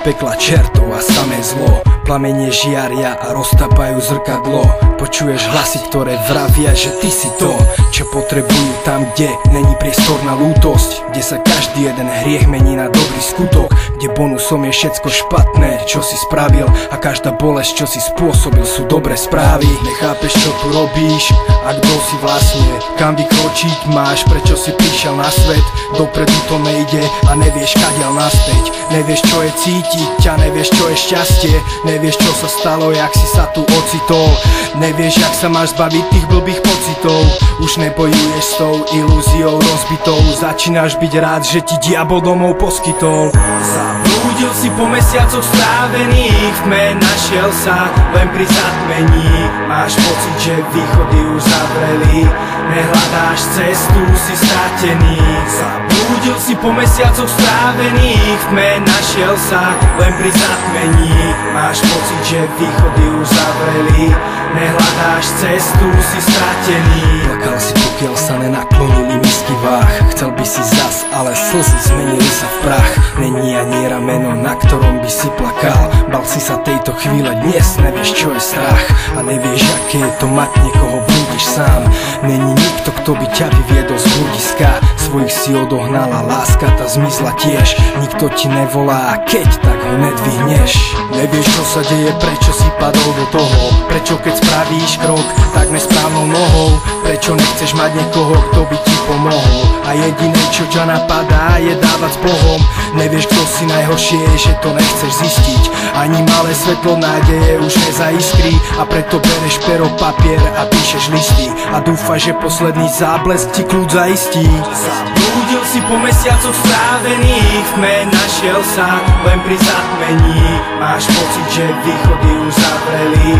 pekla čertov a samé zlo. Plamene žiaria a roztapajú zrkadlo. Počuješ hlasy, ktoré vravia, že ty si to, čo potrebujú tam, kde není priestor na lútosť, kde sa každý jeden hriech mení na dobrý skutok, kde bonusom je všetko špatné, čo si spravil, a každá bolesť, čo si spôsobil, sú dobré správy. Nechápeš, čo tu robíš a kto si vlastne, kam vykročiť máš, prečo si prišiel na svet. Dopredu to nejde a nevieš kadiaľ naspäť. Nevieš, čo je cítiť a nevieš, čo je šťastie. Nevieš, čo sa stalo, jak si sa tu ocitol. Nevieš, jak sa máš zbaviť tých blbých pocitov. Už nebojuješ s tou ilúziou rozbitou. Začínaš byť rád, že ti diabol domov poskytol. Zablúdil si po mesiacoch strávených, v tme našiel sa len pri zatmení. Máš pocit, že východy už zavreli, nehľadáš cestu, si stratený. Zablúdil si po mesiacoch strávených, v tme našiel sa len pri zatmení. Máš pocit, že východy už zavreli, nehľadáš cestu, si stratený. Plakal si, pokiaľ sa nenaklonili misky váh. Chcel by si zas, ale slzy zmenili sa v prach. Není ani rameno, na ktorom by si plakal. Bal si sa tejto chvíle, dnes nevieš, čo je strach. A nevieš, aké je to mať niekoho, blúdiš sám. Není nikto, kto by ťa vyviedol z bludiska. Svojich si odohnala, láska tá zmizla tiež. Nikto ti nevolá, a keď, tak ho nedvihneš. Nevieš, čo sa deje, prečo si padol do toho. Prečo keď spravíš krok, tak nesprávnou nohou. Prečo nechceš mať niekoho, kto by ti pomohol. A jediné, čo ťa napadá, je dávať s Bohom. Nevieš, kto si najhoršie je, že to nechceš zistiť. Ani malé svetlo nádeje už nezaiskrí. A preto bereš pero, papier a píšeš listy. A dúfaš, že posledný záblesk ti kľud zaistí. Zablúdil si po mesiacoch strávených, v tme našiel sa len pri zatmení. Máš pocit, že východy už zavreli,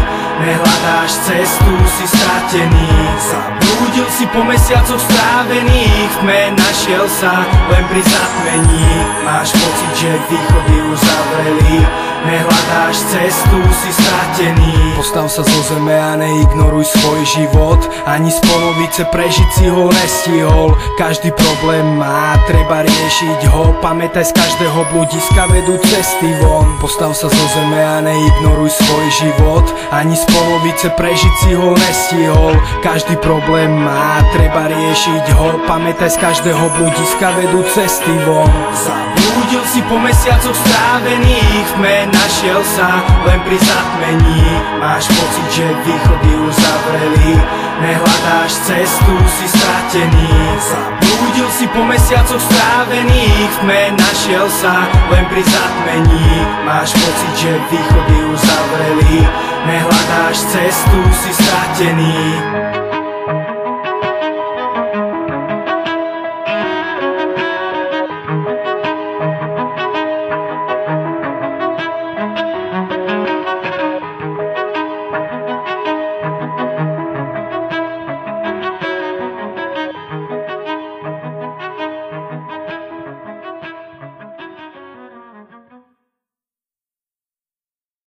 nehľadáš cestu, si stratený. Zablúdil si po mesiacoch strávených, v tme našiel sa len pri zatmení. Máš pocit, že východy už zavreli, nehľadáš cestu, si stratený. Postav sa zo zeme a neignoruj svoj život. Ani z polovice prežiť si ho nestihol. Každý problém má, treba riešiť ho. Pamätaj, z každého bludiska vedú cesty von. Postav sa zo zeme a neignoruj svoj život. Ani z polovice prežiť si ho nestihol. Každý problém má, treba riešiť ho. Pamätaj, z každého bludiska vedú cesty von. Zablúdil si po mesiacoch strávených, v tme našiel sa len pri zatmení. Máš pocit, že východy už zavreli, nehľadáš cestu, si stratený. Zablúdil si po mesiacoch strávených, v tme našiel sa len pri zatmení. Máš pocit, že východy už zavreli, nehľadáš cestu, si stratený.